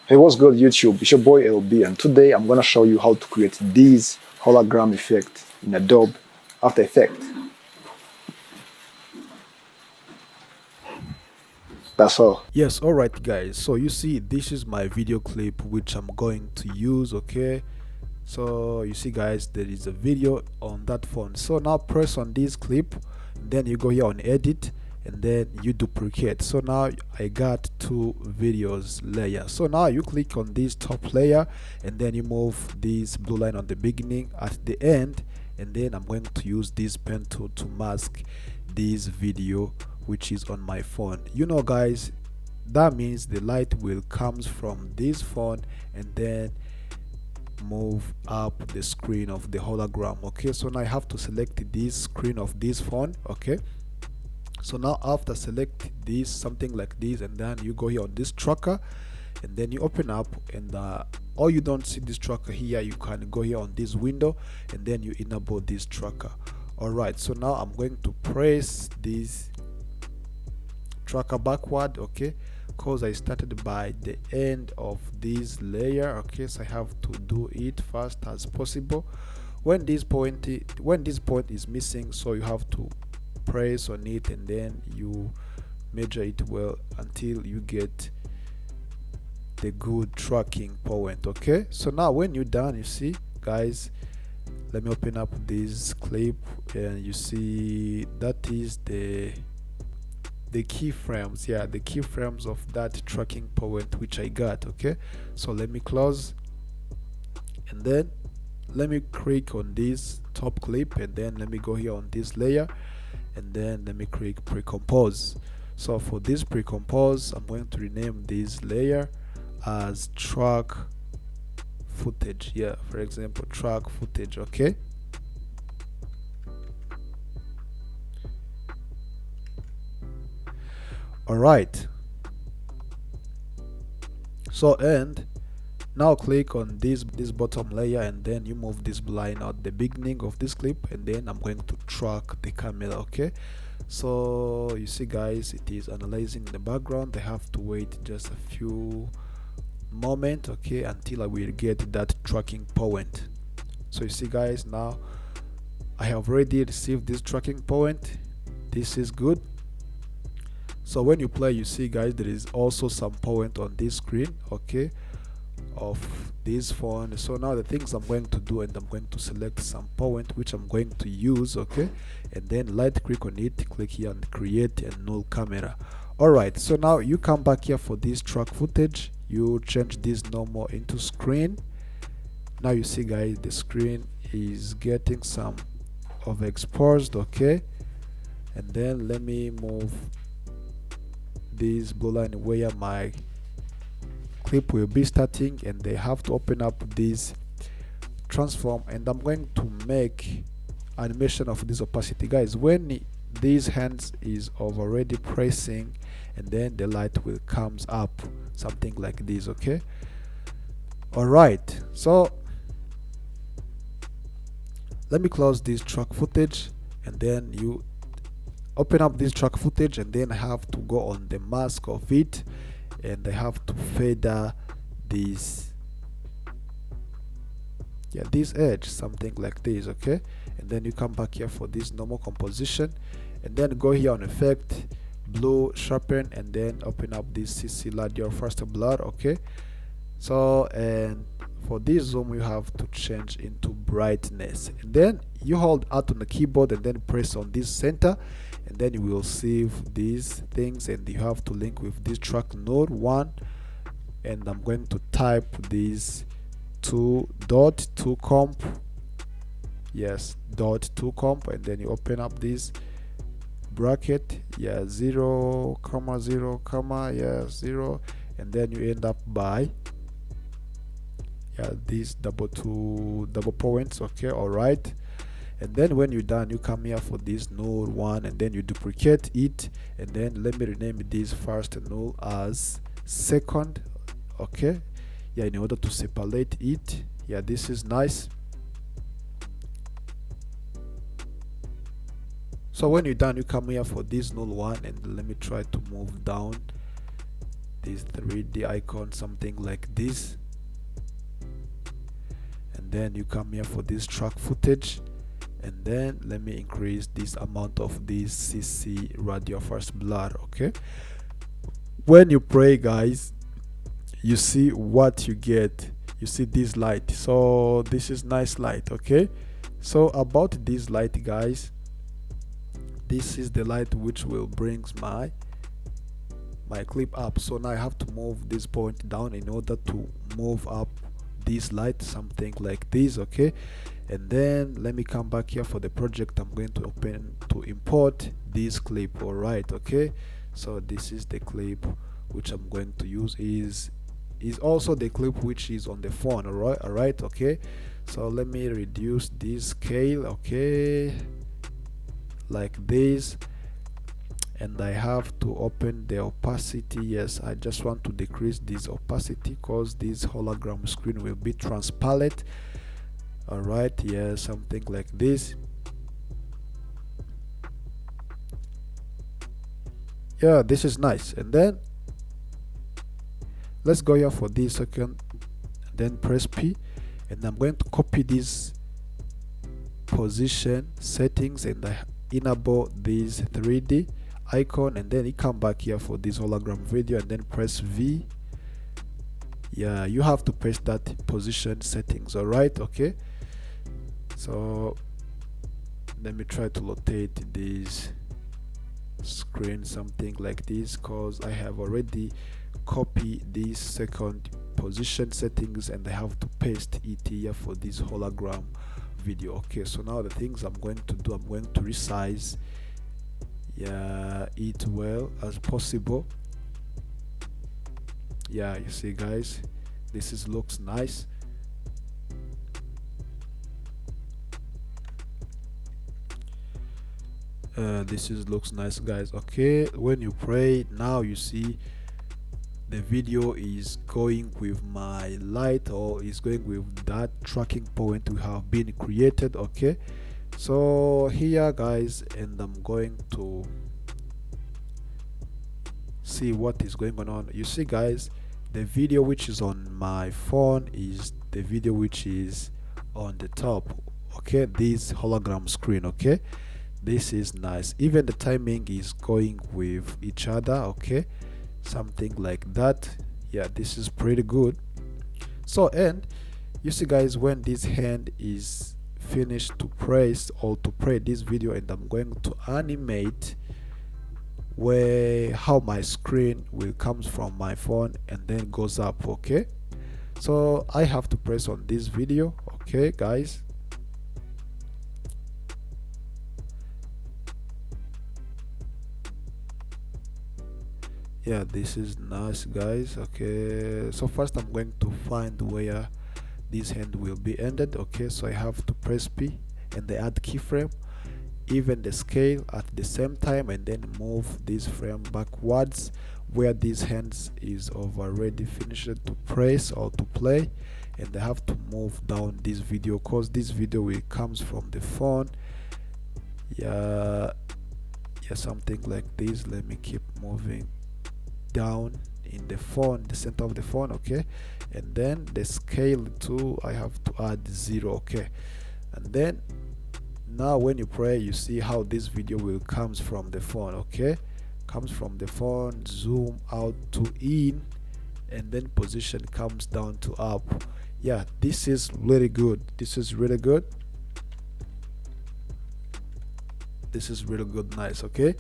Hey, what's good, YouTube? It's your boy LB, and today I'm gonna show you how to create this hologram effect in Adobe After Effects. That's all. Yes, all right guys, so you see this is my video clip which I'm going to use. Okay, so you see guys, there is a video on that phone. So now press on this clip, then you go here on edit, and then you duplicate. So now I got two videos layer. So now you click on this top layer, and then you move this blue line on the beginning at the end, and then I'm going to use this pen tool to mask this video which is on my phone. You know guys, that means the light will comes from this phone and then move up the screen of the hologram. Okay, so now I have to select this screen of this phone. Okay, so now after select this something like this, and then you go here on this tracker, and then you open up, and or you don't see this tracker here, you can go here on this window, and then you enable this tracker. All right, so now I'm going to press this tracker backward. Okay, because I started by the end of this layer. Okay, so I have to do it fast as possible. When this point is missing, so you have to press on it, and then you measure it well until you get the good tracking point. Okay, so now when you're done, you see guys, let me open up this clip, and you see that is the keyframes. Yeah, the keyframes of that tracking point which I got. Okay, so let me close, and then let me click on this top clip, and then let me go here on this layer, and then let me click pre-compose. So for this pre-compose, I'm going to rename this layer as track footage. Yeah, for example, track footage. Okay, all right, so and now click on this bottom layer, and then you move this line out the beginning of this clip, and then I'm going to track the camera. Okay, so you see guys, it is analyzing in the background. I have to wait just a few moments, okay, until I will get that tracking point. So you see guys, now I have already received this tracking point. This is good. So when you play, you see guys, there is also some point on this screen, okay, of this phone. So now the things I'm going to do, and I'm going to select some point which I'm going to use. Okay, and then right click on it, click here and create a null camera. All right, so now you come back here for this track footage, you change this normal into screen. Now you see guys, the screen is getting some of exposed. Okay, and then let me move this blue line where my clip will be starting, and they have to open up this transform, and I'm going to make animation of this opacity. Guys, when these hands is already pressing, and then the light will comes up something like this. Okay, all right, so let me close this track footage, and then you open up this track footage, and then I have to go on the mask of it, and I have to feather this, yeah, this edge something like this. Okay, and then you come back here for this normal composition, and then go here on effect, blue sharpen, and then open up this CC Ladio first blur. Okay, so and for this zoom you have to change into brightness, and then you hold Alt on the keyboard, and then press on this center, and then you will save these things, and you have to link with this track node 1, and I'm going to type this 2.2 comp, yes, .2 comp, and then you open up this bracket, yeah, 0 comma 0 comma, yeah, 0, and then you end up by, yeah, these double points. Okay, all right, and then when you're done, you come here for this null 1, and then you duplicate it, and then let me rename this first null as second. Okay, yeah, in order to separate it. Yeah, this is nice. So when you're done, you come here for this null 1, and let me try to move down this 3D icon, something like this, and then you come here for this track footage, and then let me increase this amount of this CC radio first blur. Okay, when you play, guys, you see what you get. You see this light, so this is nice light. Okay, so about this light, guys, this is the light which will brings my clip up. So now I have to move this point down in order to move up this light, something like this. Okay, and then let me come back here for the project. I'm going to open to import this clip. All right, okay, so this is the clip which I'm going to use, is also the clip which is on the phone. All right, okay, so let me reduce this scale, okay, like this, and I have to open the opacity. Yes, I just want to decrease this opacity because this hologram screen will be transparent. All right, yeah, something like this. Yeah, this is nice. And then let's go here for this second, then press P, and I'm going to copy this position settings and I enable this 3D icon, and then you come back here for this hologram video and then press V. Yeah, you have to press that position settings. All right, okay, so let me try to rotate this screen something like this because I have already copied this second position settings and I have to paste it here for this hologram video. Okay, so now the things I'm going to do, I'm going to resize it well as possible. Yeah, you see, guys, this is looks nice. This is looks nice, guys. Okay, when you play now, you see the video is going with my light, or is going with that tracking point we have been created. Okay, so here, guys, and I'm going to see what is going on. You see, guys, the video which is on my phone is the video which is on the top. Okay, this hologram screen. Okay, this is nice. Even the timing is going with each other. Okay, something like that. Yeah, this is pretty good. So, and you see, guys, when this hand is finished to press or to play this video, and I'm going to animate where how my screen will comes from my phone and then goes up. Okay, so I have to press on this video. Okay, guys, yeah, this is nice, guys. Okay, so first I'm going to find where this hand will be ended. Okay, so I have to press P and the add keyframe, even the scale at the same time, and then move this frame backwards where these hands is already finished to press or to play, and I have to move down this video because this video will comes from the phone. Yeah, something like this. Let me keep moving down in the phone, the center of the phone. Okay, and then the scale too, I have to add 0. Okay, and then now when you play, you see how this video will comes from the phone. Okay, comes from the phone, zoom out to in, and then position comes down to up. Yeah, this is really good. This is really good. This is really good. Nice. Okay,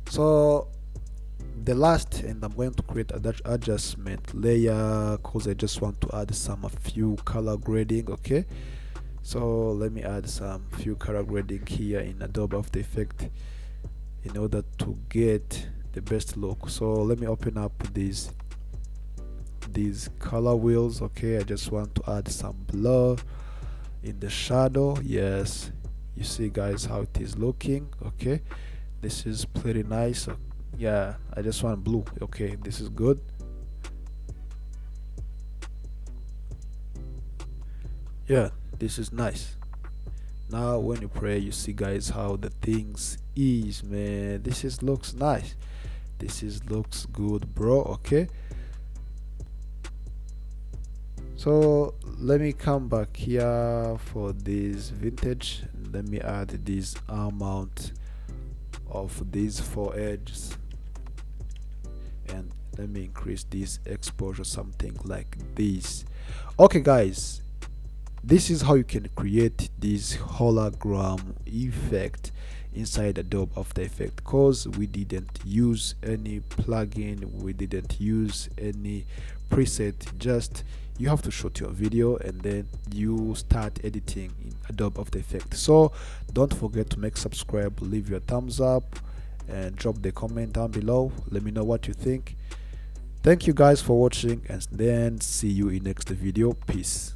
so the last, and I'm going to create an adjustment layer because I just want to add a few color grading. Okay, so let me add some few color grading here in Adobe After Effects in order to get the best look. So let me open up these color wheels. Okay, I just want to add some blur in the shadow. Yes, you see, guys, how it is looking. Okay, this is pretty nice. Yeah, I just want blue. Okay, this is good. Yeah, this is nice. Now when you pray, you see guys how the things is, man. This is looks nice. This is looks good, bro. Okay, so let me come back here for this vintage. Let me add this amount of these 4 edges, and let me increase this exposure something like this. Okay guys, this is how you can create this hologram effect inside Adobe After Effects, because we didn't use any plugin, we didn't use any preset. Just you have to shoot your video and then you start editing in Adobe After Effects. So don't forget to make subscribe, leave your thumbs up, and drop the comment down below. Let me know what you think. Thank you guys for watching, and then see you in next video. Peace.